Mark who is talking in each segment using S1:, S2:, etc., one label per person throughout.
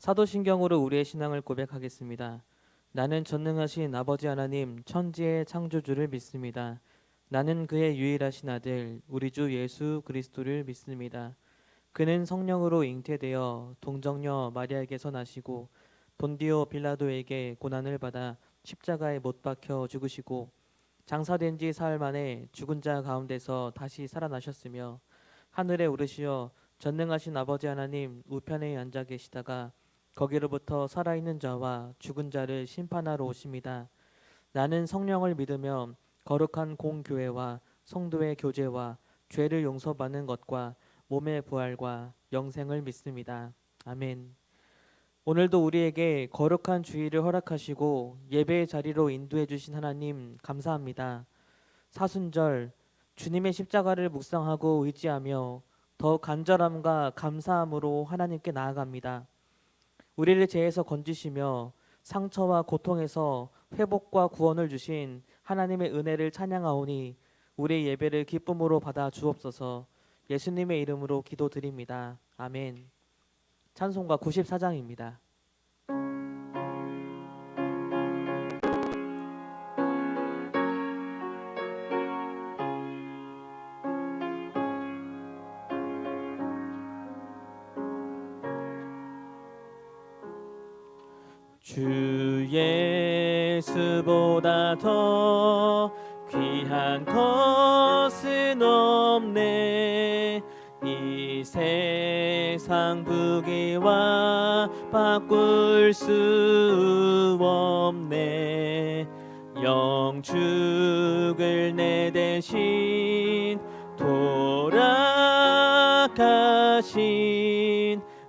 S1: 사도신경으로 우리의 신앙을 고백하겠습니다. 나는 전능하신 아버지 하나님 천지의 창조주를 믿습니다. 나는 그의 유일하신 아들 우리 주 예수 그리스도를 믿습니다. 그는 성령으로 잉태되어 동정녀 마리아에게서 나시고 본디오 빌라도에게 고난을 받아 십자가에 못 박혀 죽으시고 장사된 지 사흘 만에 죽은 자 가운데서 다시 살아나셨으며 하늘에 오르시어 전능하신 아버지 하나님 우편에 앉아 계시다가 거기로부터 살아있는 자와 죽은 자를 심판하러 오십니다. 나는 성령을 믿으며 거룩한 공교회와 성도의 교제와 죄를 용서받는 것과 몸의 부활과 영생을 믿습니다. 아멘. 오늘도 우리에게 거룩한 주일을 허락하시고 예배의 자리로 인도해 주신 하나님 감사합니다. 사순절 주님의 십자가를 묵상하고 의지하며 더 간절함과 감사함으로 하나님께 나아갑니다. 우리를 죄에서 건지시며 상처와 고통에서 회복과 구원을 주신 하나님의 은혜를 찬양하오니 우리의 예배를 기쁨으로 받아 주옵소서. 예수님의 이름으로 기도드립니다. 아멘. 찬송가 94장입니다. 주 예수보다 더 귀한 것은 없네. 이 세상 부귀와 바꿀 수 없네. 영축을 내 대신 돌아가신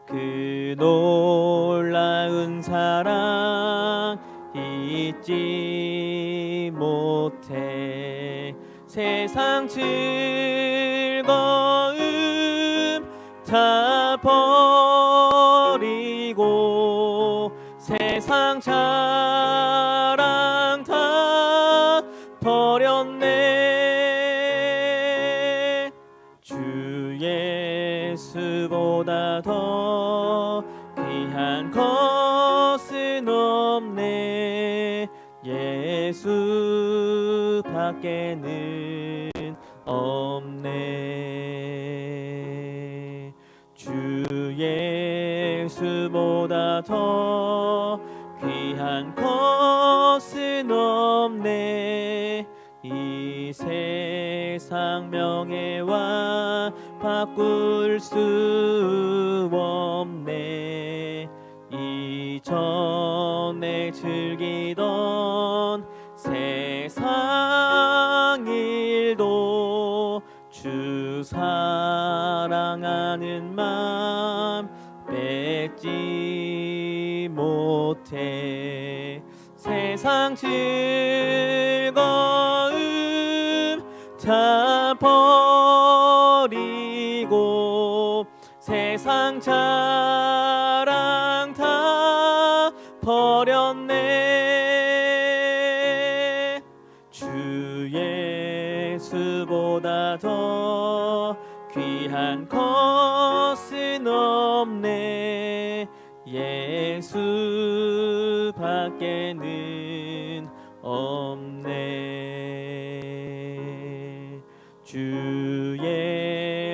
S1: 그 놀라운 사랑 잊지 못해. 세상 즐거움 다 버리고 세상 자랑 다 버렸네. 주 예수보다 더 귀한 것은 없네. 예수밖에는 없네. 주 예수보다 더 귀한 것은 없네. 이 세상 명예와 바꿀 수 없네. 이전에 즐기던 세상 일도 주 사랑하는 맘 뺏지 못해. 세상 즐거움 다 버리고 세상 자랑 다 버렸네. 주 예수보다 더 귀한 것은 없네. 예수밖에는 없네. 주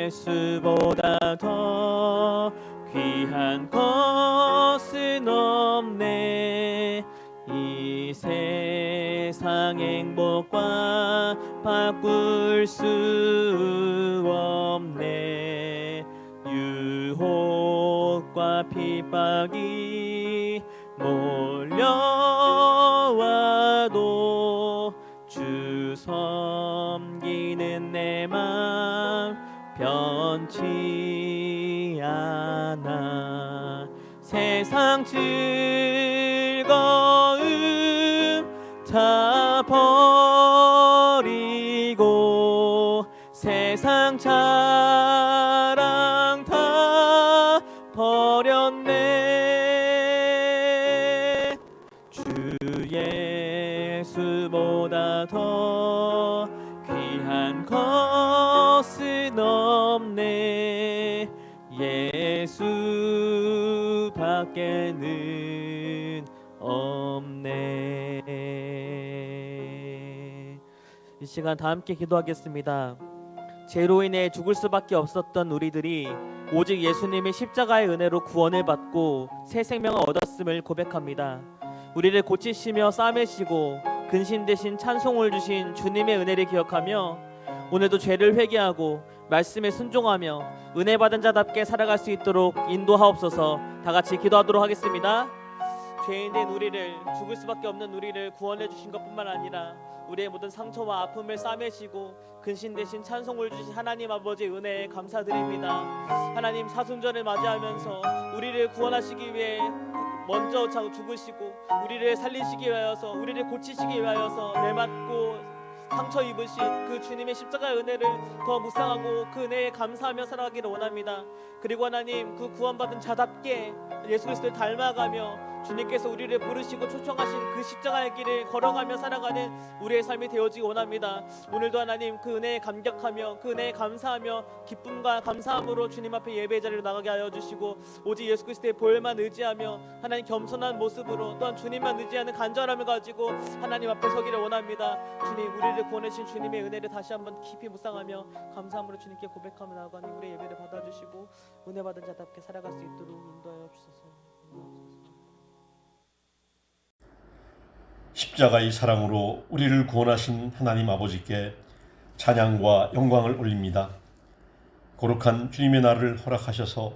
S1: 예수보다 더 귀한 것은 없네. 이 세상 행복과 바꿀 수 없네. 유혹과 핍박이 몰려와도 주 섬기는 내 맘 변치 않아. 세상 즐거움 다 버리고 세상 자랑 다 버렸네. 주 예수보다 더 귀한 것은 없네. 예수 예수밖에는 없네. 이 시간 다 함께 기도하겠습니다. 죄로 인해 죽을 수밖에 없었던 우리들이 오직 예수님의 십자가의 은혜로 구원을 받고 새 생명을 얻었음을 고백합니다. 우리를 고치시며 싸매시고 근심 대신 찬송을 주신 주님의 은혜를 기억하며 오늘도 죄를 회개하고 말씀에 순종하며 은혜 받은 자답게 살아갈 수 있도록 인도하옵소서. 다 같이 기도하도록 하겠습니다. 죄인된 우리를, 죽을 수밖에 없는 우리를 구원해 주신 것뿐만 아니라 우리의 모든 상처와 아픔을 싸매시고 근신 대신 찬송을 주신 하나님 아버지의 은혜에 감사드립니다. 하나님, 사순절을 맞이하면서 우리를 구원하시기 위해 먼저 죽으시고 우리를 살리시기 위하여서, 우리를 고치시기 위하여서 매맞고 상처 입으신 그 주님의 십자가의 은혜를 더 묵상하고 그 은혜에 감사하며 살아가기를 원합니다. 그리고 하나님, 그 구원받은 자답게 예수 그리스도를 닮아가며 주님께서 우리를 부르시고 초청하신 그 십자가의 길을 걸어가며 살아가는 우리의 삶이 되어지기 원합니다. 오늘도 하나님, 그 은혜에 감격하며 그 은혜에 감사하며 기쁨과 감사함으로 주님 앞에 예배의 자리로 나가게 하여 주시고 오직 예수 그리스도의 보혈만 의지하며 하나님 겸손한 모습으로 또한 주님만 의지하는 간절함을 가지고 하나님 앞에 서기를 원합니다. 주님, 우리를 구원하신 주님의 은혜를 다시 한번 깊이 묵상하며 감사함으로 주님께 고백하며 나아가는 우리의 예배를 받아주시고 은혜 받은 자답게 살아갈 수 있도록 인도하여 주소서.
S2: 십자가의 사랑으로 우리를 구원하신 하나님 아버지께 찬양과 영광을 올립니다. 거룩한 주님의 날을 허락하셔서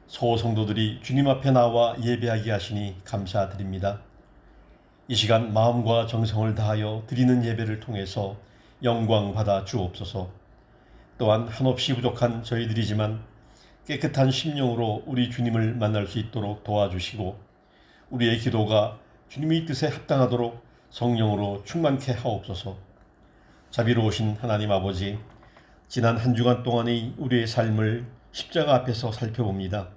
S2: 소성도들이 주님 앞에 나와 예배하게 하시니 감사드립니다. 이 시간 마음과 정성을 다하여 드리는 예배를 통해서 영광 받아 주옵소서. 또한 한없이 부족한 저희들이지만 깨끗한 심령으로 우리 주님을 만날 수 있도록 도와주시고 우리의 기도가 주님의 뜻에 합당하도록 성령으로 충만케 하옵소서. 자비로우신 하나님 아버지, 지난 한 주간 동안의 우리의 삶을 십자가 앞에서 살펴봅니다.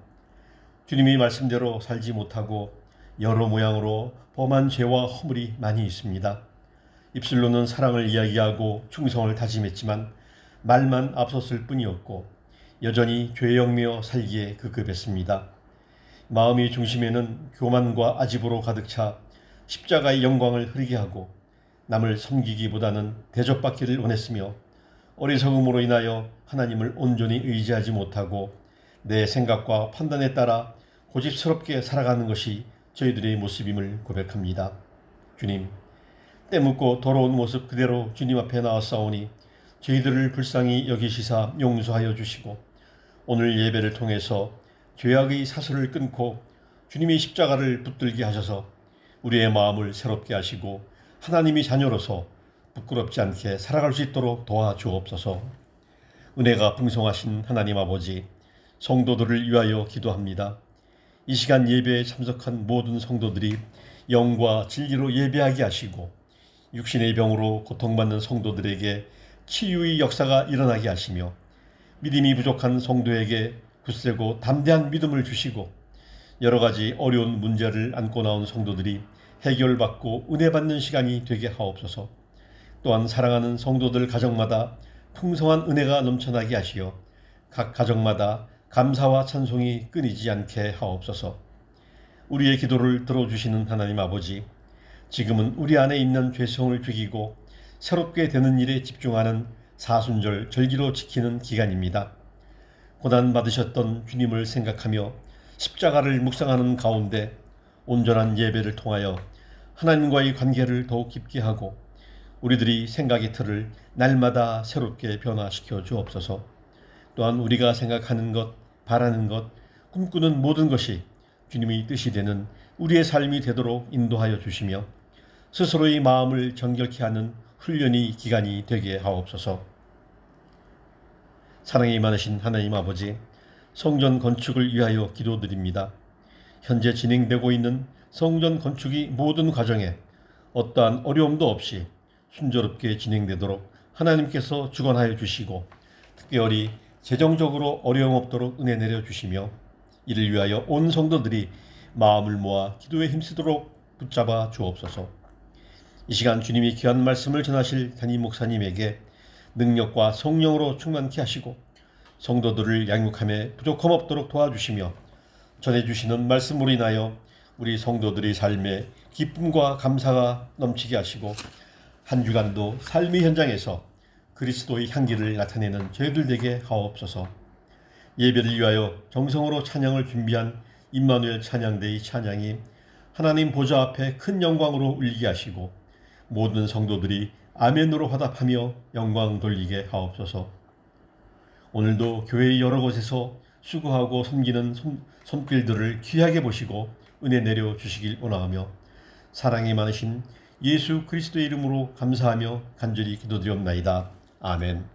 S2: 주님의 말씀대로 살지 못하고 여러 모양으로 범한 죄와 허물이 많이 있습니다. 입술로는 사랑을 이야기하고 충성을 다짐했지만 말만 앞섰을 뿐이었고 여전히 죄 영미어 살기에 급급했습니다. 마음의 중심에는 교만과 아집으로 가득 차 십자가의 영광을 흐리게 하고 남을 섬기기보다는 대접받기를 원했으며 어리석음으로 인하여 하나님을 온전히 의지하지 못하고 내 생각과 판단에 따라 고집스럽게 살아가는 것이 저희들의 모습임을 고백합니다. 주님, 때묻고 더러운 모습 그대로 주님 앞에 나왔사오니 저희들을 불쌍히 여기시사 용서하여 주시고 오늘 예배를 통해서 죄악의 사슬을 끊고 주님의 십자가를 붙들게 하셔서 우리의 마음을 새롭게 하시고 하나님의 자녀로서 부끄럽지 않게 살아갈 수 있도록 도와주옵소서. 은혜가 풍성하신 하나님 아버지, 성도들을 위하여 기도합니다. 이 시간 예배에 참석한 모든 성도들이 영과 진리로 예배하게 하시고 육신의 병으로 고통받는 성도들에게 치유의 역사가 일어나게 하시며 믿음이 부족한 성도에게 굳세고 담대한 믿음을 주시고 여러 가지 어려운 문제를 안고 나온 성도들이 해결받고 은혜 받는 시간이 되게 하옵소서. 또한 사랑하는 성도들 가정마다 풍성한 은혜가 넘쳐나게 하시어 각 가정마다 감사와 찬송이 끊이지 않게 하옵소서. 우리의 기도를 들어주시는 하나님 아버지, 지금은 우리 안에 있는 죄성을 죽이고 새롭게 되는 일에 집중하는 사순절 절기로 지키는 기간입니다. 고난받으셨던 주님을 생각하며 십자가를 묵상하는 가운데 온전한 예배를 통하여 하나님과의 관계를 더욱 깊게 하고 우리들이 생각의 틀을 날마다 새롭게 변화시켜 주옵소서. 또한 우리가 생각하는 것, 바라는 것, 꿈꾸는 모든 것이 주님의 뜻이 되는 우리의 삶이 되도록 인도하여 주시며 스스로의 마음을 정결케 하는 훈련의 기간이 되게 하옵소서. 사랑이 많으신 하나님 아버지, 성전 건축을 위하여 기도드립니다. 현재 진행되고 있는 성전 건축이 모든 과정에 어떠한 어려움도 없이 순조롭게 진행되도록 하나님께서 주관하여 주시고 특별히 재정적으로 어려움 없도록 은혜 내려주시며 이를 위하여 온 성도들이 마음을 모아 기도에 힘쓰도록 붙잡아 주옵소서. 이 시간 주님이 귀한 말씀을 전하실 담임 목사님에게 능력과 성령으로 충만케 하시고 성도들을 양육함에 부족함 없도록 도와주시며 전해주시는 말씀으로 인하여 우리 성도들의 삶에 기쁨과 감사가 넘치게 하시고 한 주간도 삶의 현장에서 그리스도의 향기를 나타내는 저희들 되게 하옵소서. 예배를 위하여 정성으로 찬양을 준비한 임마누엘 찬양대의 찬양이 하나님 보좌 앞에 큰 영광으로 울리게 하시고 모든 성도들이 아멘으로 화답하며 영광 돌리게 하옵소서. 오늘도 교회의 여러 곳에서 수고하고 섬기는 손길들을 귀하게 보시고 은혜 내려 주시길 원하며 사랑이 많으신 예수 그리스도의 이름으로 감사하며 간절히 기도드리옵나이다. 아멘.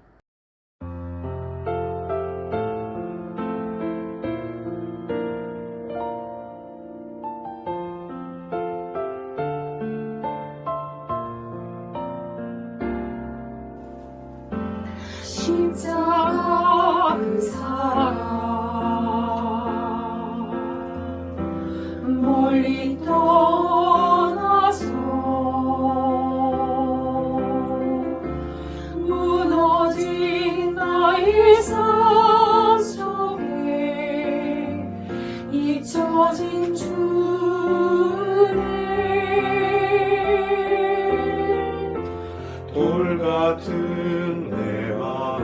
S3: 십자가 그 사랑 멀리 떠나서 무너진 나의 삶 속에 잊혀진 주네
S4: 돌 같은 내 마음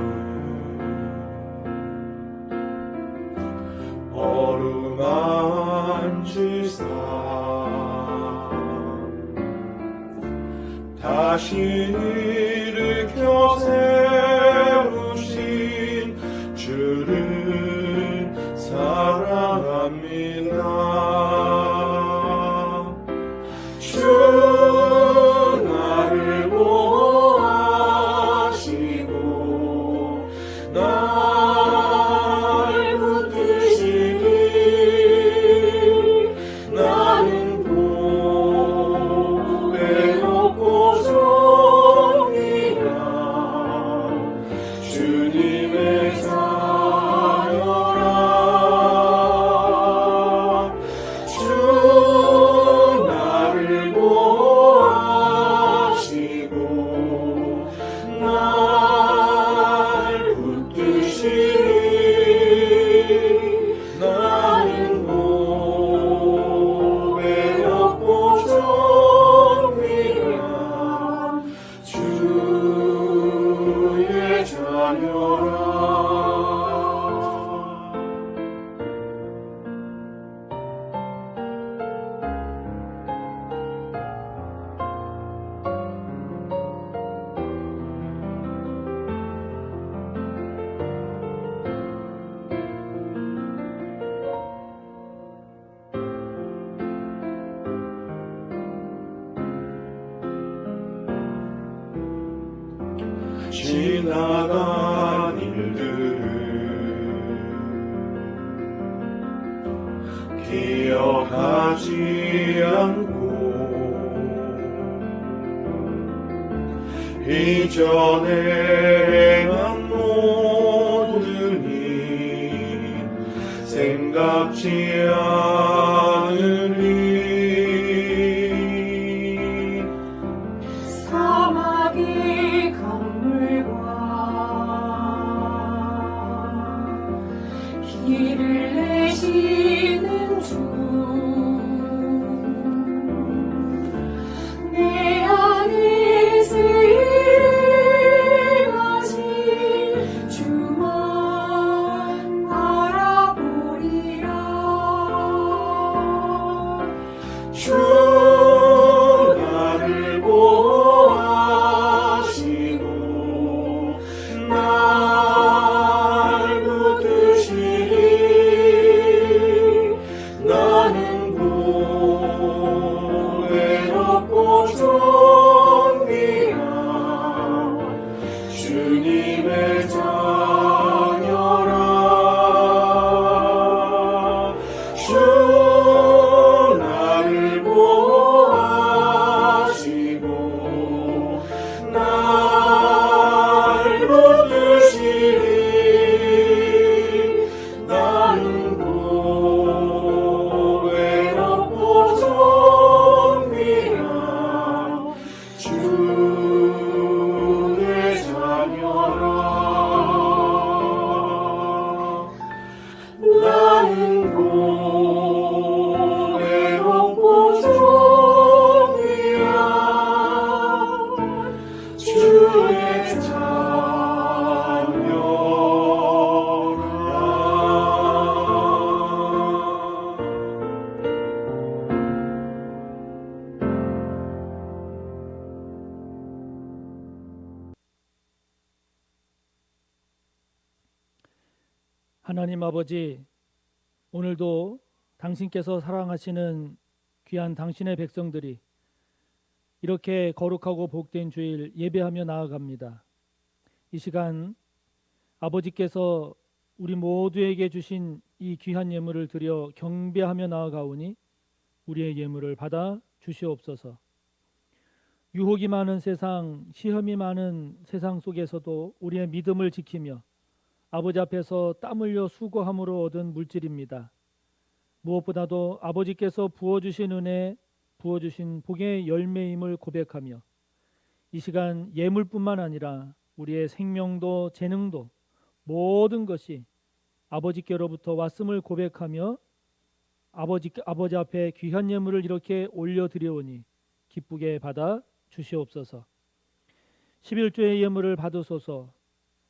S4: 어루만지사 다시 일으켜 세우신 주를 사랑합니다. 주 나를 보호하시고 날 붙드시니 나는 외롭고 종이라 주님의 자녀라. 주 나를 보호하시고 날 붙드시니 나는 외롭고 종이라 주의 자녀라. 지나간 일들을 기억하지 않고 이전에 행한 모든 일 생각지 않으니
S3: 사막의 강물과 길을 내시는 주 내 안에 일하신 주만 바라보리라. 주 나를 보호하시고 날 붙드시니 나는 외롭고 종이라 주님의 자녀라. 주 나를 보호하시고 날 붙드시니 나는 외롭고 종이라 주의 자녀라. 나는
S5: 하나님 아버지, 오늘도 당신께서 사랑하시는 귀한 당신의 백성들이 이렇게 거룩하고 복된 주일 예배하며 나아갑니다. 이 시간 아버지께서 우리 모두에게 주신 이 귀한 예물을 드려 경배하며 나아가오니 우리의 예물을 받아 주시옵소서. 유혹이 많은 세상, 시험이 많은 세상 속에서도 우리의 믿음을 지키며 아버지 앞에서 땀 흘려 수고함으로 얻은 물질입니다. 무엇보다도 아버지께서 부어주신 은혜, 부어주신 복의 열매임을 고백하며 이 시간 예물뿐만 아니라 우리의 생명도 재능도 모든 것이 아버지께로부터 왔음을 고백하며 아버지 앞에 귀한 예물을 이렇게 올려드려오니 기쁘게 받아 주시옵소서. 11조의 예물을 받으소서.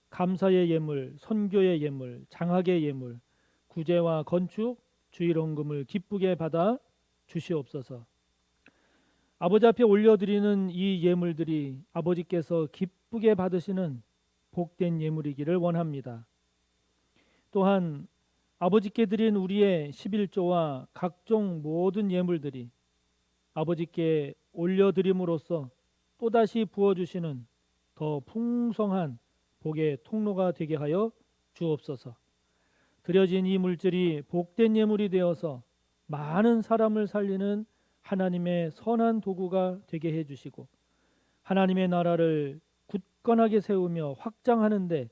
S5: 감사의 예물, 선교의 예물, 장학의 예물, 구제와 건축, 주일헌금을 기쁘게 받아 주시옵소서. 아버지 앞에 올려드리는 이 예물들이 아버지께서 기쁘게 받으시는 복된 예물이기를 원합니다. 또한 아버지께 드린 우리의 11조와 각종 모든 예물들이 아버지께 올려드림으로써 또다시 부어주시는 더 풍성한 복의 통로가 되게 하여 주옵소서. 드려진 이 물질이 복된 예물이 되어서 많은 사람을 살리는 하나님의 선한 도구가 되게 해주시고 하나님의 나라를 굳건하게 세우며 확장하는 데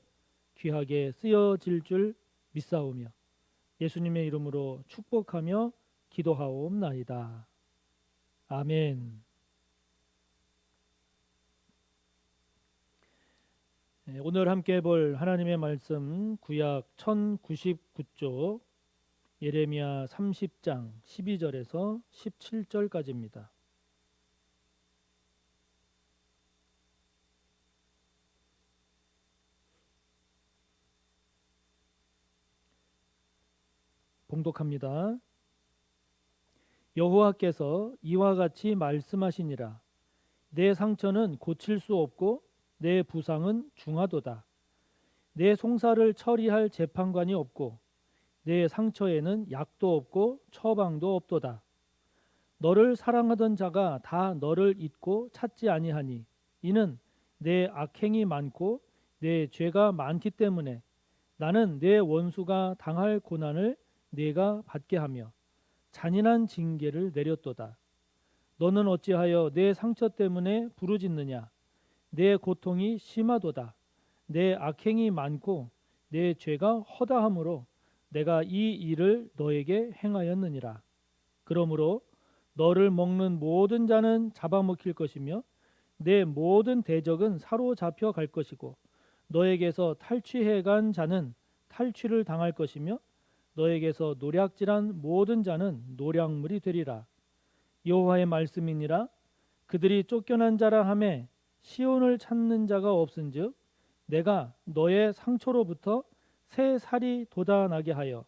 S5: 귀하게 쓰여질 줄 믿사오며 예수님의 이름으로 축복하며 기도하옵나이다. 아멘. 오늘 함께 볼 하나님의 말씀 구약 1099쪽 예레미야 30장 12절에서 17절까지입니다. 봉독합니다. 여호와께서 이와 같이 말씀하시니라. 내 상처는 고칠 수 없고 내 부상은 중하도다. 내 송사를 처리할 재판관이 없고 내 상처에는 약도 없고 처방도 없도다. 너를 사랑하던 자가 다 너를 잊고 찾지 아니하니 이는 내 악행이 많고 내 죄가 많기 때문에 나는 내 원수가 당할 고난을 네가 받게 하며 잔인한 징계를 내렸도다. 너는 어찌하여 내 상처 때문에 부르짖느냐? 내 고통이 심하도다. 내 악행이 많고 내 죄가 허다함으로 내가 이 일을 너에게 행하였느니라. 그러므로 너를 먹는 모든 자는 잡아먹힐 것이며 내 모든 대적은 사로잡혀 갈 것이고 너에게서 탈취해 간 자는 탈취를 당할 것이며 너에게서 노략질한 모든 자는 노략물이 되리라. 여호와의 말씀이니라. 그들이 쫓겨난 자라 하매 시온을 찾는 자가 없은즉 내가 너의 상처로부터 새 살이 돋아나게 하여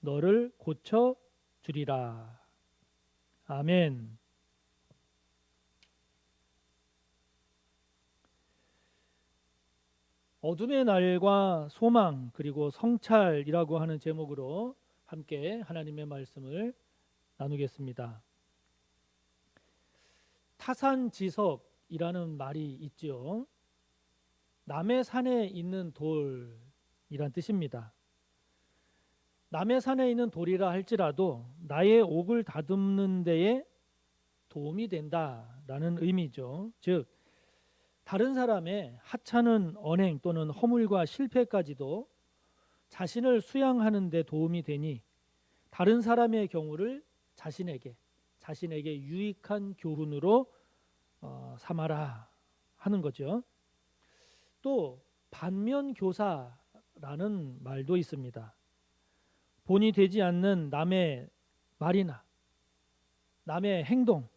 S5: 너를 고쳐 주리라. 아멘. 어둠의 날과 소망 그리고 성찰이라고 하는 제목으로 함께 하나님의 말씀을 나누겠습니다. 타산지석이라는 말이 있죠. 남의 산에 있는 돌이란 뜻입니다. 남의 산에 있는 돌이라 할지라도 나의 옥을 다듬는 데에 도움이 된다라는 의미죠. 즉 다른 사람의 하찮은 언행 또는 허물과 실패까지도 자신을 수양하는 데 도움이 되니 다른 사람의 경우를 자신에게 유익한 교훈으로 삼아라 하는 거죠. 또 반면교사라는 말도 있습니다. 본이 되지 않는 남의 말이나 남의 행동,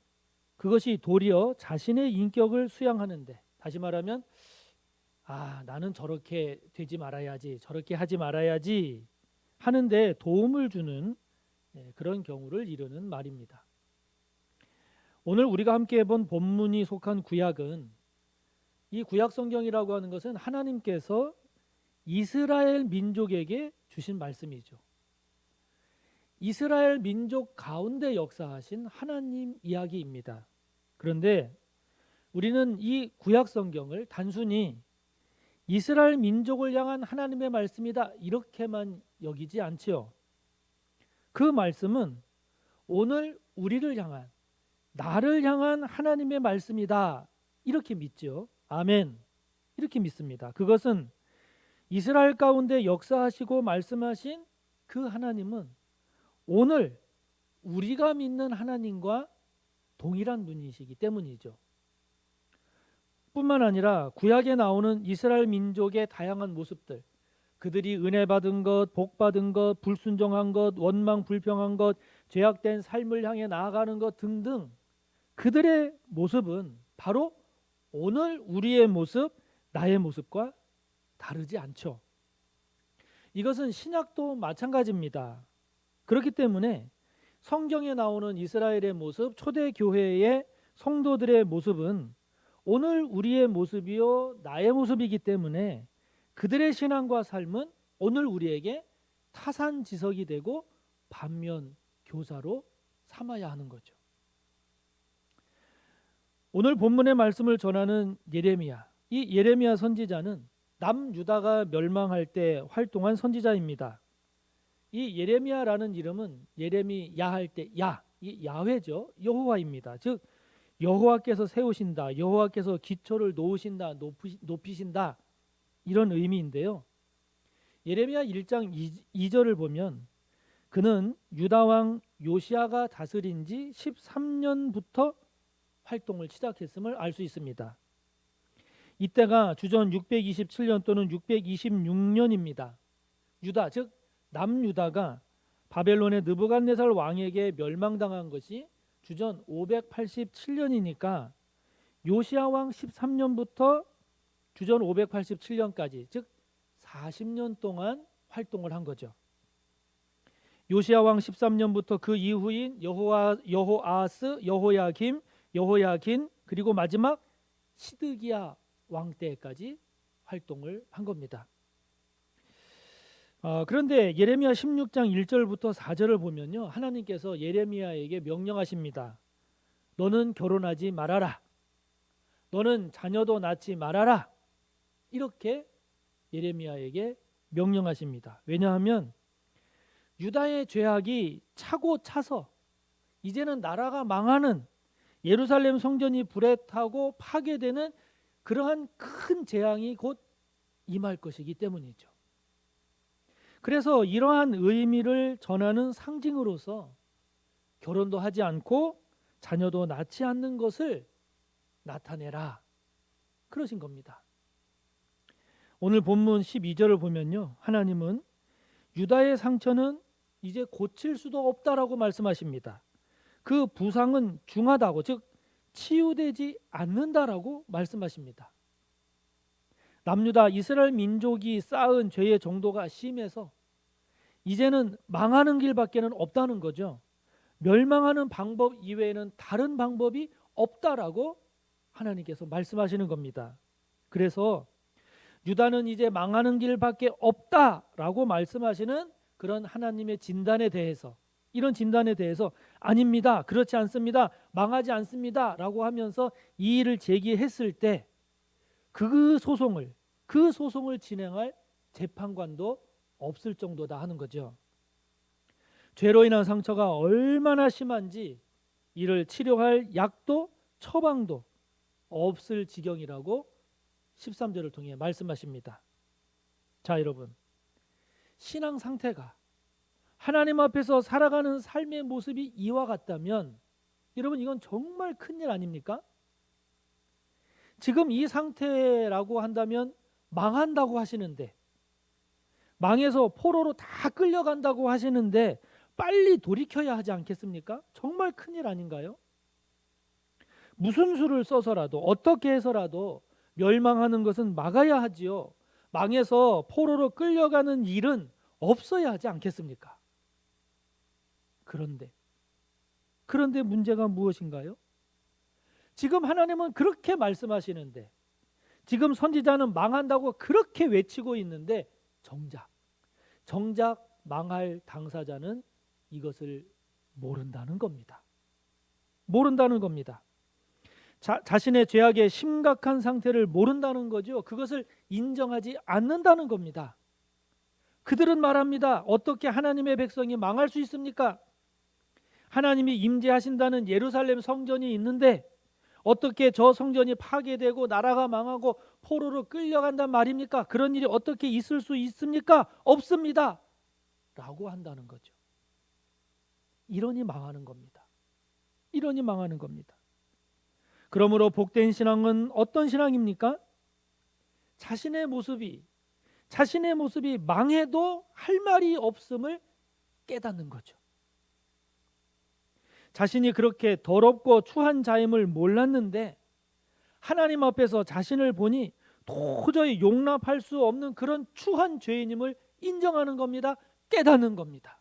S5: 그것이 도리어 자신의 인격을 수양하는데, 다시 말하면 나는 저렇게 되지 말아야지, 저렇게 하지 말아야지 하는데 도움을 주는 그런 경우를 이루는 말입니다. 오늘 우리가 함께 본 본문이 속한 구약은, 이 구약 성경이라고 하는 것은 하나님께서 이스라엘 민족에게 주신 말씀이죠. 이스라엘 민족 가운데 역사하신 하나님 이야기입니다. 그런데 우리는 이 구약 성경을 단순히 이스라엘 민족을 향한 하나님의 말씀이다 이렇게만 여기지 않지요. 그 말씀은 오늘 우리를 향한, 나를 향한 하나님의 말씀이다 이렇게 믿죠. 아멘. 이렇게 믿습니다. 그것은 이스라엘 가운데 역사하시고 말씀하신 그 하나님은 오늘 우리가 믿는 하나님과 동일한 분이시기 때문이죠. 뿐만 아니라 구약에 나오는 이스라엘 민족의 다양한 모습들, 그들이 은혜 받은 것, 복 받은 것, 불순종한 것, 원망 불평한 것, 죄악된 삶을 향해 나아가는 것 등등 그들의 모습은 바로 오늘 우리의 모습, 나의 모습과 다르지 않죠. 이것은 신약도 마찬가지입니다. 그렇기 때문에 성경에 나오는 이스라엘의 모습, 초대교회의 성도들의 모습은 오늘 우리의 모습이요 나의 모습이기 때문에 그들의 신앙과 삶은 오늘 우리에게 타산지석이 되고 반면 교사로 삼아야 하는 거죠. 오늘 본문의 말씀을 전하는 예레미야, 이 예레미야 선지자는 남유다가 멸망할 때 활동한 선지자입니다. 이 예레미야라는 이름은 예레미야 할 때 이 야훼죠. 여호와입니다. 즉 여호와께서 세우신다, 여호와께서 기초를 놓으신다, 높이신다 이런 의미인데요. 예레미야 1장 2절을 보면 그는 유다왕 요시야가 다스린 지 13년부터 활동을 시작했음을 알 수 있습니다. 이때가 주전 627년 또는 626년입니다. 유다, 즉 남유다가 바벨론의 느부갓네살 왕에게 멸망당한 것이 주전 587년이니까 요시야 왕 13년부터 주전 587년까지 즉 40년 동안 활동을 한 거죠. 요시야 왕 13년부터 그 이후인 여호아스, 여호야김, 여호야긴 그리고 마지막 시드기야 왕 때까지 활동을 한 겁니다. 그런데 예레미야 16장 1절부터 4절을 보면요, 하나님께서 예레미야에게 명령하십니다. 너는 결혼하지 말아라. 너는 자녀도 낳지 말아라. 이렇게 예레미야에게 명령하십니다. 왜냐하면 유다의 죄악이 차고 차서 이제는 나라가 망하는, 예루살렘 성전이 불에 타고 파괴되는 그러한 큰 재앙이 곧 임할 것이기 때문이죠. 그래서 이러한 의미를 전하는 상징으로서 결혼도 하지 않고 자녀도 낳지 않는 것을 나타내라, 그러신 겁니다. 오늘 본문 12절을 보면요, 하나님은 유다의 상처는 이제 고칠 수도 없다라고 말씀하십니다. 그 부상은 중하다고, 즉 치유되지 않는다라고 말씀하십니다. 남유다 이스라엘 민족이 쌓은 죄의 정도가 심해서 이제는 망하는 길밖에는 없다는 거죠. 멸망하는 방법 이외에는 다른 방법이 없다라고 하나님께서 말씀하시는 겁니다. 그래서 유다는 이제 망하는 길밖에 없다라고 말씀하시는 그런 하나님의 진단에 대해서, 이런 진단에 대해서 아닙니다, 그렇지 않습니다, 망하지 않습니다 라고 하면서 이의를 제기했을 때 그 소송을 진행할 재판관도 없을 정도다 하는 거죠. 죄로 인한 상처가 얼마나 심한지 이를 치료할 약도 처방도 없을 지경이라고 13절을 통해 말씀하십니다. 자, 여러분, 신앙 상태가, 하나님 앞에서 살아가는 삶의 모습이 이와 같다면 여러분, 이건 정말 큰일 아닙니까? 지금 이 상태라고 한다면 망한다고 하시는데, 망해서 포로로 다 끌려간다고 하시는데 빨리 돌이켜야 하지 않겠습니까? 정말 큰일 아닌가요? 무슨 수를 써서라도 어떻게 해서라도 멸망하는 것은 막아야 하지요. 망해서 포로로 끌려가는 일은 없어야 하지 않겠습니까? 그런데 문제가 무엇인가요? 지금 하나님은 그렇게 말씀하시는데, 지금 선지자는 망한다고 그렇게 외치고 있는데 정작 정작 망할 당사자는 이것을 모른다는 겁니다. 모른다는 겁니다. 자신의 죄악의 심각한 상태를 모른다는 거죠. 그것을 인정하지 않는다는 겁니다. 그들은 말합니다. 어떻게 하나님의 백성이 망할 수 있습니까? 하나님이 임재하신다는 예루살렘 성전이 있는데 어떻게 저 성전이 파괴되고 나라가 망하고 포로로 끌려간단 말입니까? 그런 일이 어떻게 있을 수 있습니까? 없습니다. 라고 한다는 거죠. 이러니 망하는 겁니다. 이러니 망하는 겁니다. 그러므로 복된 신앙은 어떤 신앙입니까? 자신의 모습이 망해도 할 말이 없음을 깨닫는 거죠. 자신이 그렇게 더럽고 추한 자임을 몰랐는데 하나님 앞에서 자신을 보니 도저히 용납할 수 없는 그런 추한 죄인임을 인정하는 겁니다. 깨닫는 겁니다.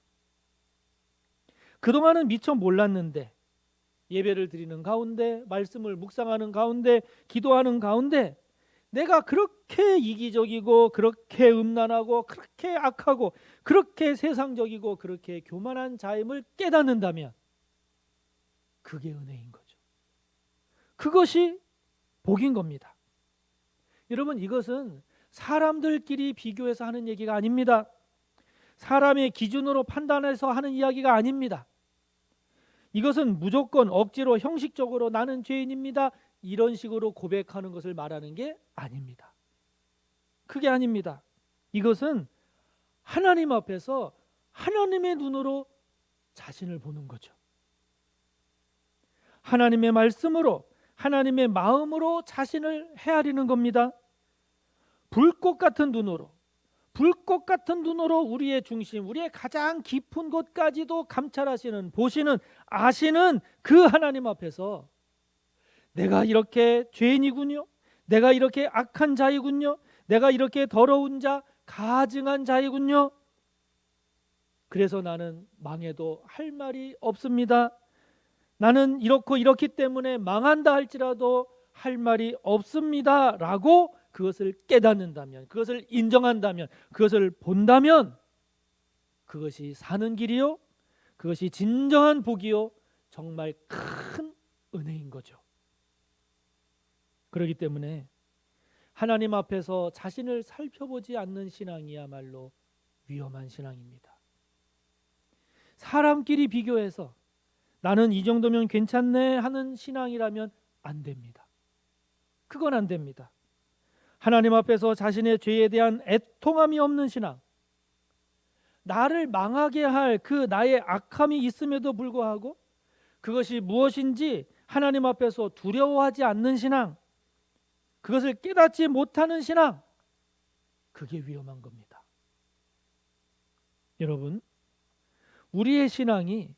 S5: 그동안은 미처 몰랐는데 예배를 드리는 가운데, 말씀을 묵상하는 가운데, 기도하는 가운데 내가 그렇게 이기적이고 그렇게 음란하고 그렇게 악하고 그렇게 세상적이고 그렇게 교만한 자임을 깨닫는다면 그게 은혜인 거죠. 그것이 복인 겁니다. 여러분, 이것은 사람들끼리 비교해서 하는 얘기가 아닙니다. 사람의 기준으로 판단해서 하는 이야기가 아닙니다. 이것은 무조건 억지로 형식적으로 나는 죄인입니다. 이런 식으로 고백하는 것을 말하는 게 아닙니다. 그게 아닙니다. 이것은 하나님 앞에서 하나님의 눈으로 자신을 보는 거죠. 하나님의 말씀으로, 하나님의 마음으로 자신을 헤아리는 겁니다. 불꽃 같은 눈으로 우리의 중심, 우리의 가장 깊은 곳까지도 감찰하시는, 보시는, 아시는 그 하나님 앞에서 내가 이렇게 죄인이군요, 내가 이렇게 악한 자이군요, 내가 이렇게 더러운 자, 가증한 자이군요. 그래서 나는 망해도 할 말이 없습니다. 나는 이렇고 이렇기 때문에 망한다 할지라도 할 말이 없습니다 라고 그것을 깨닫는다면, 그것을 인정한다면, 그것을 본다면 그것이 사는 길이요, 그것이 진정한 복이요, 정말 큰 은혜인 거죠. 그렇기 때문에 하나님 앞에서 자신을 살펴보지 않는 신앙이야말로 위험한 신앙입니다. 사람끼리 비교해서 나는 이 정도면 괜찮네 하는 신앙이라면 안 됩니다. 그건 안 됩니다. 하나님 앞에서 자신의 죄에 대한 애통함이 없는 신앙, 나를 망하게 할 그 나의 악함이 있음에도 불구하고 그것이 무엇인지 하나님 앞에서 두려워하지 않는 신앙, 그것을 깨닫지 못하는 신앙, 그게 위험한 겁니다. 여러분, 우리의 신앙이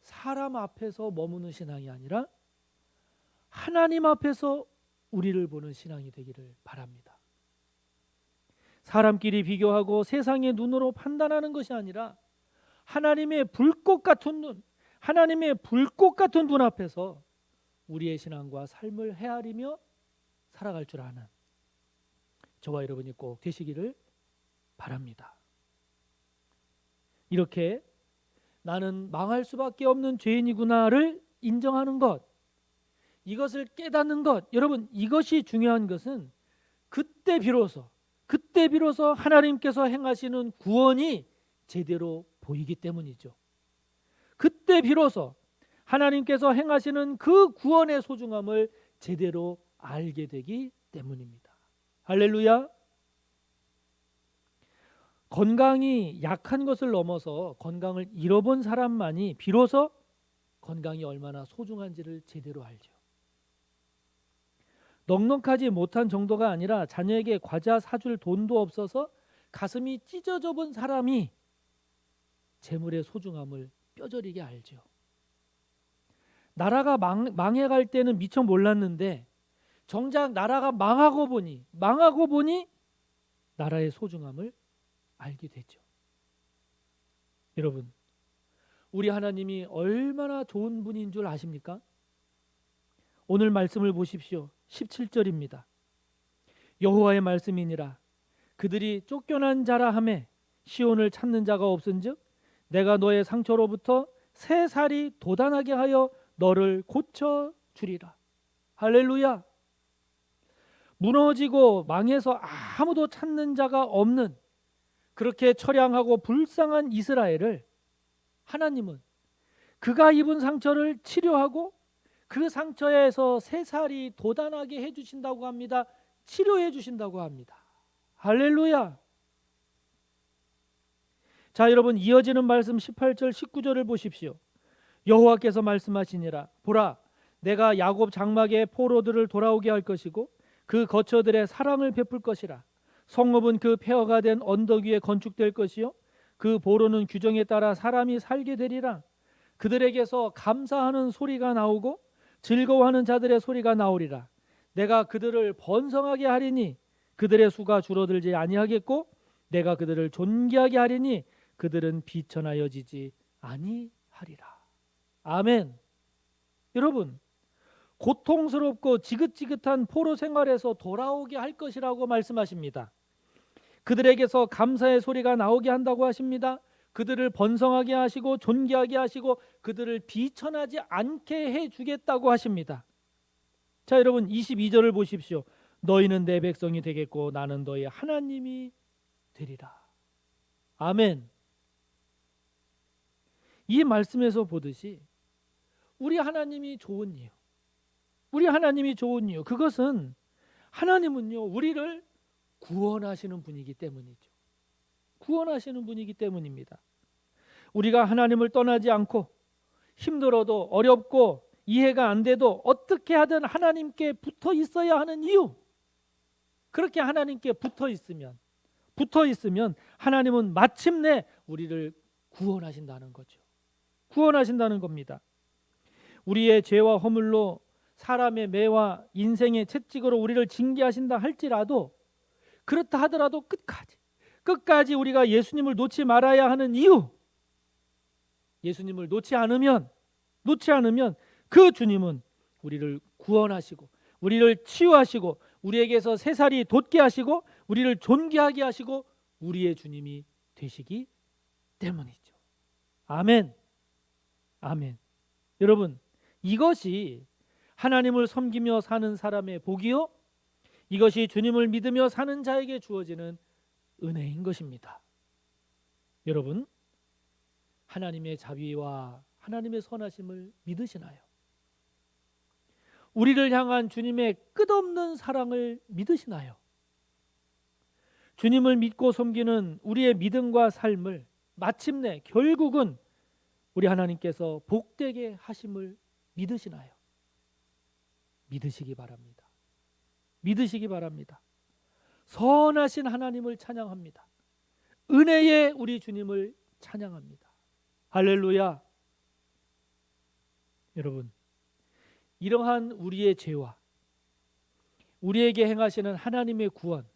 S5: 사람 앞에서 머무는 신앙이 아니라 하나님 앞에서 우리를 보는 신앙이 되기를 바랍니다. 사람끼리 비교하고 세상의 눈으로 판단하는 것이 아니라 하나님의 불꽃 같은 눈, 하나님의 불꽃 같은 눈 앞에서 우리의 신앙과 삶을 헤아리며 살아갈 줄 아는 저와 여러분이 꼭 되시기를 바랍니다. 이렇게 나는 망할 수밖에 없는 죄인이구나를 인정하는 것, 이것을 깨닫는 것, 여러분, 이것이 중요한 것은 그때 비로소 하나님께서 행하시는 구원이 제대로 보이기 때문이죠. 그때 비로소 하나님께서 행하시는 그 구원의 소중함을 제대로 알게 되기 때문입니다. 할렐루야. 건강이 약한 것을 넘어서 건강을 잃어본 사람만이 비로소 건강이 얼마나 소중한지를 제대로 알죠. 넉넉하지 못한 정도가 아니라 자녀에게 과자 사줄 돈도 없어서 가슴이 찢어져 본 사람이 재물의 소중함을 뼈저리게 알죠. 나라가 망해갈 때는 미처 몰랐는데 정작 나라가 망하고 보니 나라의 소중함을 알게 되죠. 여러분, 우리 하나님이 얼마나 좋은 분인 줄 아십니까? 오늘 말씀을 보십시오. 17절입니다. 여호와의 말씀이니라 그들이 쫓겨난 자라 하매 시온을 찾는 자가 없은즉 내가 너의 상처로부터 새 살이 돋아나게 하여 너를 고쳐 주리라. 할렐루야. 무너지고 망해서 아무도 찾는 자가 없는 그렇게 처량하고 불쌍한 이스라엘을 하나님은 그가 입은 상처를 치료하고 그 상처에서 새 살이 돋아나게 해주신다고 합니다. 치료해 주신다고 합니다. 할렐루야. 자, 여러분, 이어지는 말씀 18절 19절을 보십시오. 여호와께서 말씀하시니라. 보라, 내가 야곱 장막의 포로들을 돌아오게 할 것이고 그 거처들의 사랑을 베풀 것이라. 성읍은 그 폐허가 된 언덕 위에 건축될 것이요 그 보로는 규정에 따라 사람이 살게 되리라. 그들에게서 감사하는 소리가 나오고 즐거워하는 자들의 소리가 나오리라. 내가 그들을 번성하게 하리니 그들의 수가 줄어들지 아니하겠고 내가 그들을 존귀하게 하리니 그들은 비천하여지지 아니하리라. 아멘. 여러분, 고통스럽고 지긋지긋한 포로 생활에서 돌아오게 할 것이라고 말씀하십니다. 그들에게서 감사의 소리가 나오게 한다고 하십니다. 그들을 번성하게 하시고 존귀하게 하시고 그들을 비천하지 않게 해주겠다고 하십니다. 자, 여러분, 22절을 보십시오. 너희는 내 백성이 되겠고 나는 너희 하나님이 되리라. 아멘. 이 말씀에서 보듯이 우리 하나님이 좋은 이유, 우리 하나님이 좋은 이유, 그것은 하나님은요 우리를 구원하시는 분이기 때문이죠. 구원하시는 분이기 때문입니다. 우리가 하나님을 떠나지 않고 힘들어도 어렵고 이해가 안 돼도 어떻게 하든 하나님께 붙어 있어야 하는 이유, 그렇게 하나님께 붙어 있으면 하나님은 마침내 우리를 구원하신다는 거죠. 구원하신다는 겁니다. 우리의 죄와 허물로 사람의 매와 인생의 채찍으로 우리를 징계하신다 할지라도, 그렇다 하더라도 끝까지 우리가 예수님을 놓지 말아야 하는 이유, 예수님을 놓지 않으면 그 주님은 우리를 구원하시고 우리를 치유하시고 우리에게서 새살이 돋게 하시고 우리를 존귀하게 하시고 우리의 주님이 되시기 때문이죠. 아멘. 아멘. 여러분, 이것이 하나님을 섬기며 사는 사람의 복이요, 이것이 주님을 믿으며 사는 자에게 주어지는 은혜인 것입니다. 여러분, 하나님의 자비와 하나님의 선하심을 믿으시나요? 우리를 향한 주님의 끝없는 사랑을 믿으시나요? 주님을 믿고 섬기는 우리의 믿음과 삶을 마침내 결국은 우리 하나님께서 복되게 하심을 믿으시나요? 믿으시기 바랍니다. 믿으시기 바랍니다. 선하신 하나님을 찬양합니다. 은혜의 우리 주님을 찬양합니다. 할렐루야. 여러분, 이러한 우리의 죄와 우리에게 행하시는 하나님의 구원,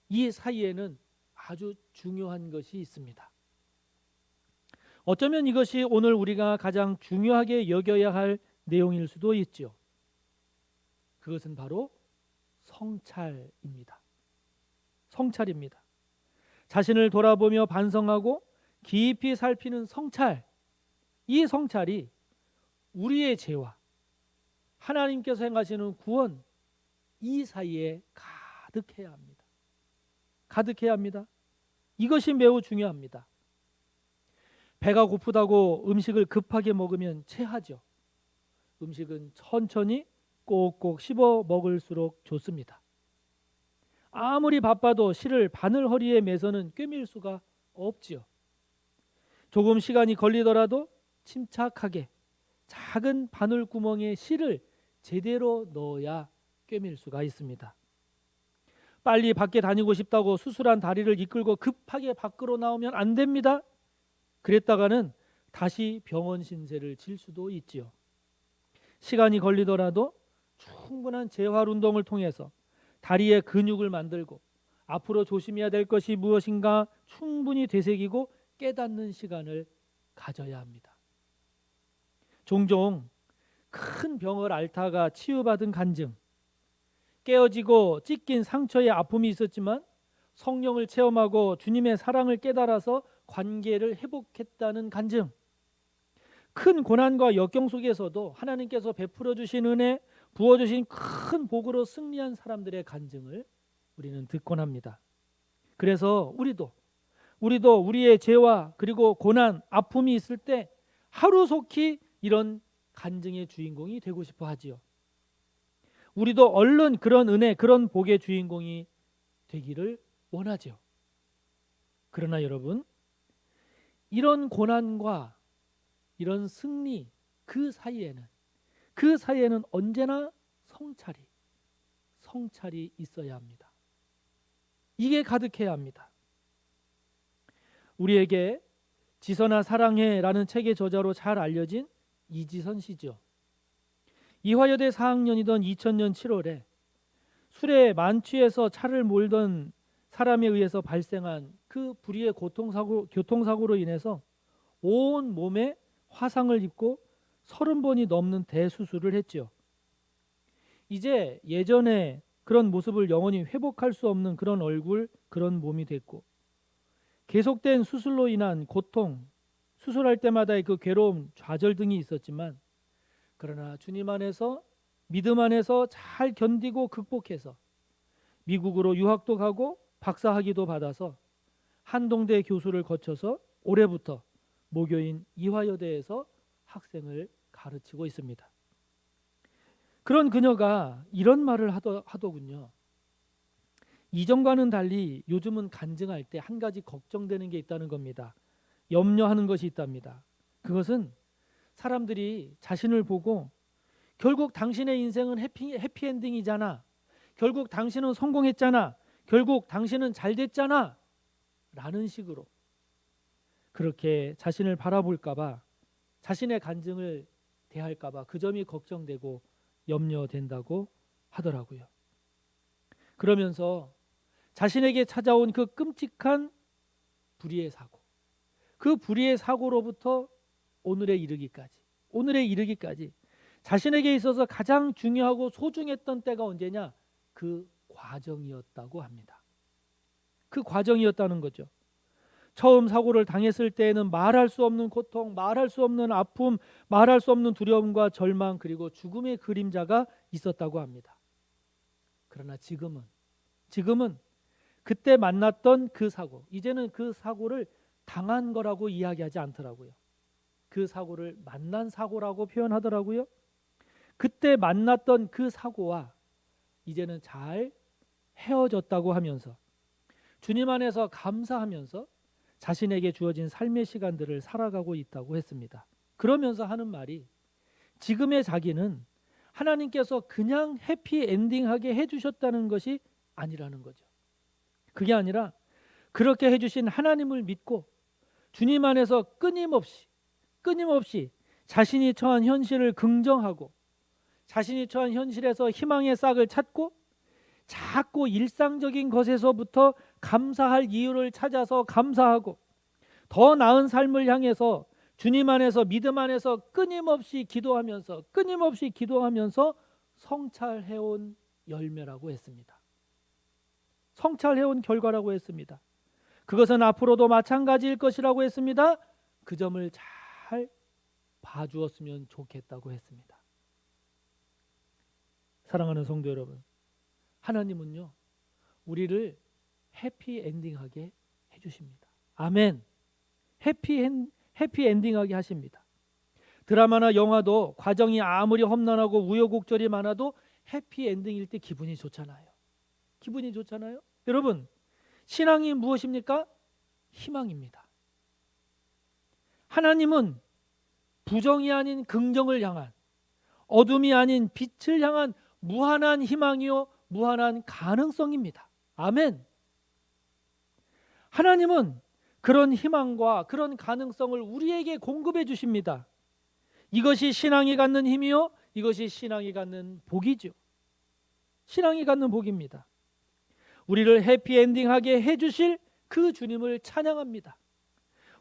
S5: 이 사이에는 아주 중요한 것이 있습니다. 어쩌면 이것이 오늘 우리가 가장 중요하게 여겨야 할 내용일 수도 있죠. 그것은 바로 성찰입니다. 성찰입니다. 자신을 돌아보며 반성하고 깊이 살피는 성찰, 이 성찰이 우리의 죄와 하나님께서 행하시는 구원, 이 사이에 가득해야 합니다. 가득해야 합니다. 이것이 매우 중요합니다. 배가 고프다고 음식을 급하게 먹으면 체하죠. 음식은 천천히 꼭꼭 씹어 먹을수록 좋습니다. 아무리 바빠도 실을 바늘 허리에 매서는 꿰맬 수가 없지요. 조금 시간이 걸리더라도 침착하게 작은 바늘 구멍에 실을 제대로 넣어야 꿰맬 수가 있습니다. 빨리 밖에 다니고 싶다고 수술한 다리를 이끌고 급하게 밖으로 나오면 안 됩니다. 그랬다가는 다시 병원 신세를 질 수도 있지요. 시간이 걸리더라도 충분한 재활 운동을 통해서 다리의 근육을 만들고 앞으로 조심해야 될 것이 무엇인가 충분히 되새기고 깨닫는 시간을 가져야 합니다. 종종 큰 병을 앓다가 치유받은 간증, 깨어지고 찢긴 상처에 아픔이 있었지만 성령을 체험하고 주님의 사랑을 깨달아서 관계를 회복했다는 간증, 큰 고난과 역경 속에서도 하나님께서 베풀어 주신 은혜, 부어 주신 큰 복으로 승리한 사람들의 간증을 우리는 듣곤 합니다. 그래서 우리도 우리의 죄와 그리고 고난, 아픔이 있을 때 하루속히 이런 간증의 주인공이 되고 싶어 하지요. 우리도 얼른 그런 은혜, 그런 복의 주인공이 되기를 원하죠. 그러나 여러분, 이런 고난과 이런 승리 그 사이에는 언제나 성찰이 있어야 합니다. 이게 가득해야 합니다. 우리에게 지선아 사랑해라는 책의 저자로 잘 알려진 이지선 씨죠. 이화여대 4학년이던 2000년 7월에 술에 만취해서 차를 몰던 사람에 의해서 발생한 그 불의의 교통사고로 인해서 온 몸에 화상을 입고 30번이 넘는 대수술을 했죠. 이제 예전에 그런 모습을 영원히 회복할 수 없는 그런 얼굴, 그런 몸이 됐고, 계속된 수술로 인한 고통, 수술할 때마다의 그 괴로움, 좌절 등이 있었지만, 그러나 주님 안에서, 믿음 안에서 잘 견디고 극복해서 미국으로 유학도 가고 박사학위도 받아서 한동대 교수를 거쳐서 올해부터 모교인 이화여대에서 학생을 가르치고 있습니다. 그런 그녀가 이런 말을 하더군요. 이전과는 달리 요즘은 간증할 때 한 가지 걱정되는 게 있다는 겁니다. 염려하는 것이 있답니다. 그것은 사람들이 자신을 보고 결국 당신의 인생은 해피엔딩이잖아, 결국 당신은 성공했잖아, 결국 당신은 잘 됐잖아 라는 식으로 그렇게 자신을 바라볼까 봐, 자신의 간증을 대할까 봐 그 점이 걱정되고 염려된다고 하더라고요. 그러면서 자신에게 찾아온 그 끔찍한 불의의 사고, 그 불의의 사고로부터 오늘에 이르기까지 자신에게 있어서 가장 중요하고 소중했던 때가 언제냐? 그 과정이었다고 합니다. 그 과정이었다는 거죠. 처음 사고를 당했을 때에는 말할 수 없는 고통, 말할 수 없는 아픔, 말할 수 없는 두려움과 절망, 그리고 죽음의 그림자가 있었다고 합니다. 그러나 지금은 그때 만났던 그 사고, 이제는 그 사고를 당한 거라고 이야기하지 않더라고요. 그 사고를 만난 사고라고 표현하더라고요. 그때 만났던 그 사고와 이제는 잘 헤어졌다고 하면서 주님 안에서 감사하면서 자신에게 주어진 삶의 시간들을 살아가고 있다고 했습니다. 그러면서 하는 말이, 지금의 자기는 하나님께서 그냥 해피엔딩하게 해주셨다는 것이 아니라는 거죠. 그게 아니라 그렇게 해주신 하나님을 믿고 주님 안에서 끊임없이 자신이 처한 현실을 긍정하고, 자신이 처한 현실에서 희망의 싹을 찾고, 자꾸 일상적인 것에서부터 감사할 이유를 찾아서 감사하고, 더 나은 삶을 향해서 주님 안에서, 믿음 안에서 끊임없이 기도하면서 성찰해온 열매라고 했습니다. 성찰해온 결과라고 했습니다. 그것은 앞으로도 마찬가지일 것이라고 했습니다. 그 점을 잘 봐주었으면 좋겠다고 했습니다. 사랑하는 성도 여러분, 하나님은요, 우리를 해피엔딩하게 해주십니다. 아멘. 해피엔딩하게 하십니다. 드라마나 영화도 과정이 아무리 험난하고 우여곡절이 많아도 해피엔딩일 때 기분이 좋잖아요. 여러분, 신앙이 무엇입니까? 희망입니다. 하나님은 부정이 아닌 긍정을 향한, 어둠이 아닌 빛을 향한 무한한 희망이요 무한한 가능성입니다. 아멘. 하나님은 그런 희망과 그런 가능성을 우리에게 공급해 주십니다. 이것이 신앙이 갖는 힘이요, 이것이 신앙이 갖는 복이죠. 신앙이 갖는 복입니다. 우리를 해피엔딩하게 해주실 그 주님을 찬양합니다.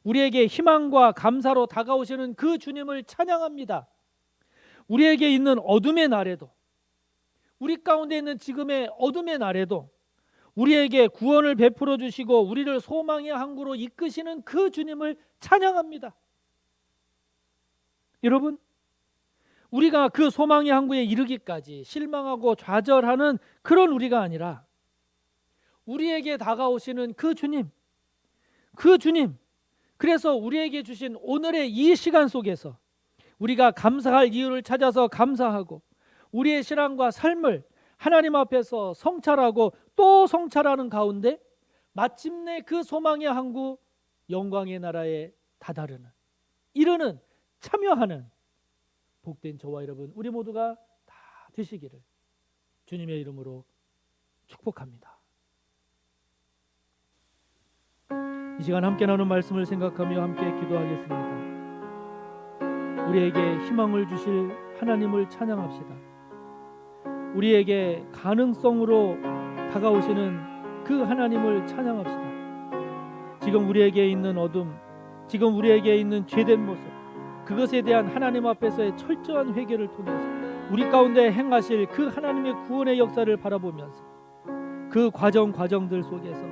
S5: 우리에게 희망과 감사로 다가오시는 그 주님을 찬양합니다. 우리에게 있는 어둠의 날에도, 우리 가운데 있는 지금의 어둠의 날에도, 우리에게 구원을 베풀어 주시고 우리를 소망의 항구로 이끄시는 그 주님을 찬양합니다. 여러분, 우리가 그 소망의 항구에 이르기까지 실망하고 좌절하는 그런 우리가 아니라 우리에게 다가오시는 그 주님, 그래서 우리에게 주신 오늘의 이 시간 속에서 우리가 감사할 이유를 찾아서 감사하고 우리의 신앙과 삶을 하나님 앞에서 성찰하고 또 성찰하는 가운데 마침내 그 소망의 항구 영광의 나라에 다다르는, 이르는, 참여하는 복된 저와 여러분 우리 모두가 다 되시기를 주님의 이름으로 축복합니다. 이 시간 함께 나눈 말씀을 생각하며 함께 기도하겠습니다. 우리에게 희망을 주실 하나님을 찬양합시다. 우리에게 가능성으로 다가오시는 그 하나님을 찬양합시다. 지금 우리에게 있는 어둠, 지금 우리에게 있는 죄된 모습, 그것에 대한 하나님 앞에서의 철저한 회개를 통해서 우리 가운데 행하실 그 하나님의 구원의 역사를 바라보면서 그 과정들 속에서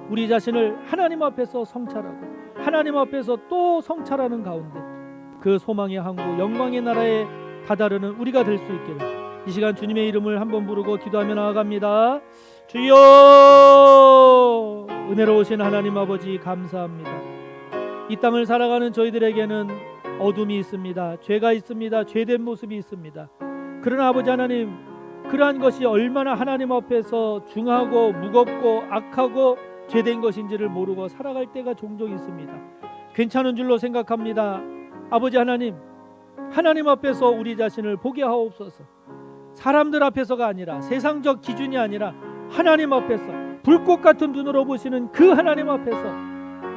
S5: 우리 자신을 하나님 앞에서 성찰하고 하나님 앞에서 또 성찰하는 가운데 그 소망의 항구 영광의 나라에 다다르는 우리가 될 수 있기를 이 시간 주님의 이름을 한번 부르고 기도하며 나아갑니다. 주여, 은혜로우신 하나님 아버지 감사합니다. 이 땅을 살아가는 저희들에게는 어둠이 있습니다. 죄가 있습니다. 죄된 모습이 있습니다. 그러나 아버지 하나님, 그러한 것이 얼마나 하나님 앞에서 중하고 무겁고 악하고 죄된 것인지를 모르고 살아갈 때가 종종 있습니다. 괜찮은 줄로 생각합니다. 아버지 하나님, 하나님 앞에서 우리 자신을 보게 하옵소서. 사람들 앞에서가 아니라, 세상적 기준이 아니라 하나님 앞에서 불꽃 같은 눈으로 보시는 그 하나님 앞에서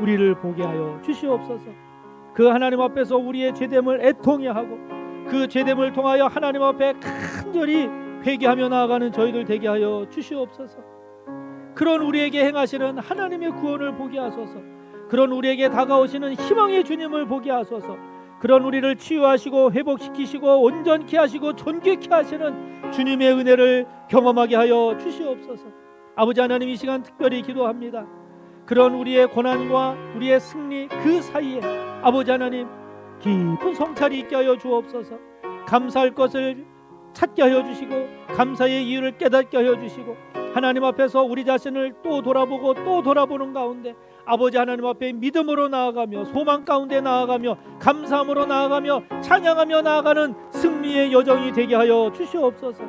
S5: 우리를 보게 하여 주시옵소서. 그 하나님 앞에서 우리의 죄됨을 애통해 하고 그 죄됨을 통하여 하나님 앞에 간절히 회개하며 나아가는 저희들 되게 하여 주시옵소서. 그런 우리에게 행하시는 하나님의 구원을 보게 하소서. 그런 우리에게 다가오시는 희망의 주님을 보게 하소서. 그런 우리를 치유하시고 회복시키시고 온전케 하시고 존귀케 하시는 주님의 은혜를 경험하게 하여 주시옵소서. 아버지 하나님, 이 시간 특별히 기도합니다. 그런 우리의 고난과 우리의 승리 그 사이에 아버지 하나님 깊은 성찰이 있게 하여 주옵소서. 감사할 것을 찾게 하여 주시고 감사의 이유를 깨닫게 하여 주시고 하나님 앞에서 우리 자신을 또 돌아보고 또 돌아보는 가운데 아버지 하나님 앞에 믿음으로 나아가며 소망 가운데 나아가며 감사함으로 나아가며 찬양하며 나아가는 승리의 여정이 되게 하여 주시옵소서.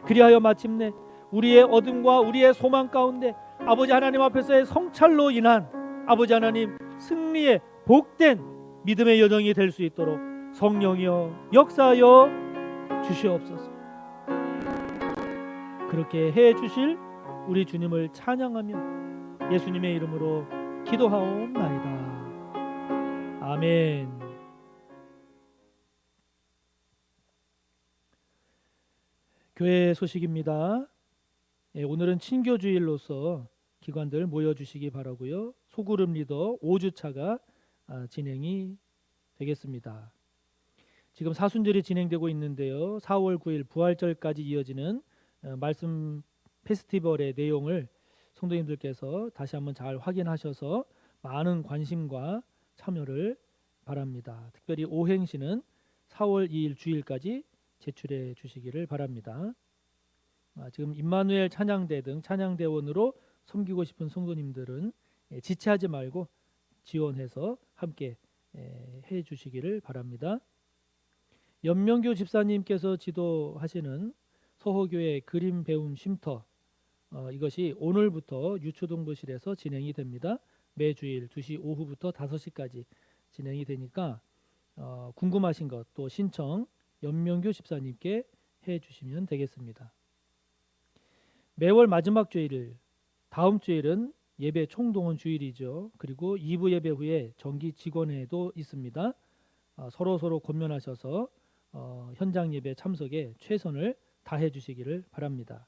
S5: 그리하여 마침내 우리의 어둠과 우리의 소망 가운데 아버지 하나님 앞에서의 성찰로 인한 아버지 하나님 승리의 복된 믿음의 여정이 될 수 있도록 성령이여 역사하여 주시옵소서. 그렇게 해 주실 우리 주님을 찬양하며 예수님의 이름으로 기도하옵나이다. 아멘. 교회 소식입니다. 오늘은 친교주일로서 기관들 모여주시기 바라고요. 소그룹 리더 5주차가 진행이 되겠습니다. 지금 사순절이 진행되고 있는데요. 4월 9일 부활절까지 이어지는 말씀 페스티벌의 내용을 성도님들께서 다시 한번 잘 확인하셔서 많은 관심과 참여를 바랍니다. 특별히 오행시는 4월 2일 주일까지 제출해 주시기를 바랍니다. 지금 임마누엘 찬양대 등 찬양대원으로 섬기고 싶은 성도님들은 지체하지 말고 지원해서 함께 해 주시기를 바랍니다. 연명교 집사님께서 지도하시는 서호교회 그림 배움 쉼터, 이것이 오늘부터 유초동부실에서 진행이 됩니다. 매주일 2시 오후부터 5시까지 진행이 되니까 궁금하신 것 또 신청 연명교 집사님께 해 주시면 되겠습니다. 매월 마지막 주일, 다음 주일은 예배 총동원 주일이죠. 그리고 2부 예배 후에 정기 직원회도 있습니다. 서로 권면하셔서 현장 예배 참석에 최선을 다해 주시기를 바랍니다.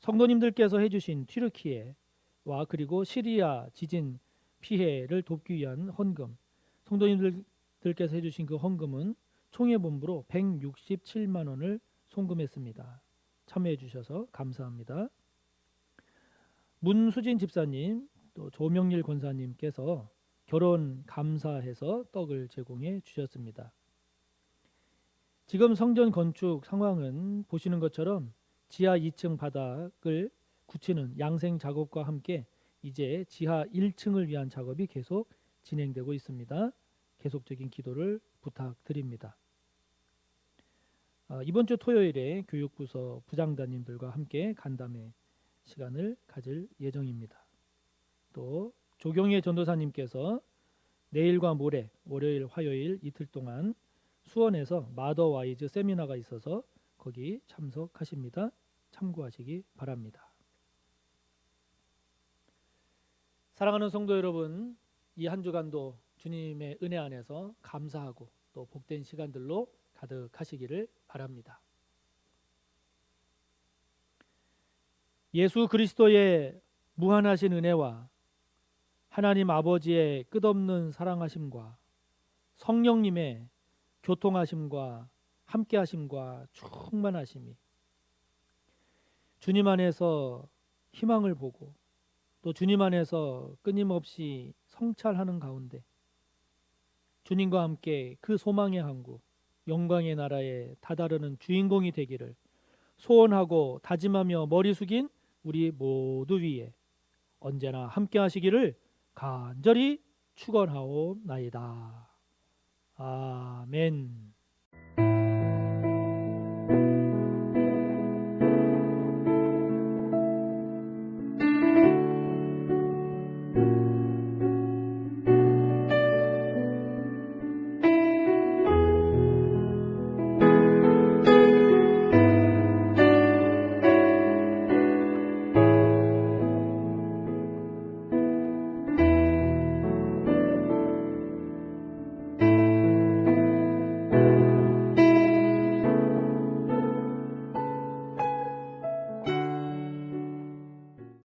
S5: 성도님들께서 해주신 튀르키예와 그리고 시리아 지진 피해를 돕기 위한 헌금, 성도님들께서 해주신 그 헌금은 총회본부로 167만 원을 송금했습니다. 참여해 주셔서 감사합니다. 문수진 집사님 또 조명일 권사님께서 결혼 감사해서 떡을 제공해 주셨습니다. 지금 성전 건축 상황은 보시는 것처럼 지하 2층 바닥을 굳히는 양생 작업과 함께 이제 지하 1층을 위한 작업이 계속 진행되고 있습니다. 계속적인 기도를 부탁드립니다. 이번 주 토요일에 교육부서 부장단님들과 함께 간담회 시간을 가질 예정입니다. 또 조경혜 전도사님께서 내일과 모레 월요일 화요일 이틀 동안 수원에서 마더와이즈 세미나가 있어서 거기 참석하십니다. 참고하시기 바랍니다. 사랑하는 성도 여러분, 이 한 주간도 주님의 은혜 안에서 감사하고 또 복된 시간들로 가득하시기를 바랍니다. 예수 그리스도의 무한하신 은혜와 하나님 아버지의 끝없는 사랑하심과 성령님의 교통하심과 함께하심과 충만하심이 주님 안에서 희망을 보고 또 주님 안에서 끊임없이 성찰하는 가운데 주님과 함께 그 소망의 항구 영광의 나라에 다다르는 주인공이 되기를 소원하고 다짐하며 머리 숙인 우리 모두 위에 언제나 함께 하시기를 간절히 축원하옵나이다. 아멘.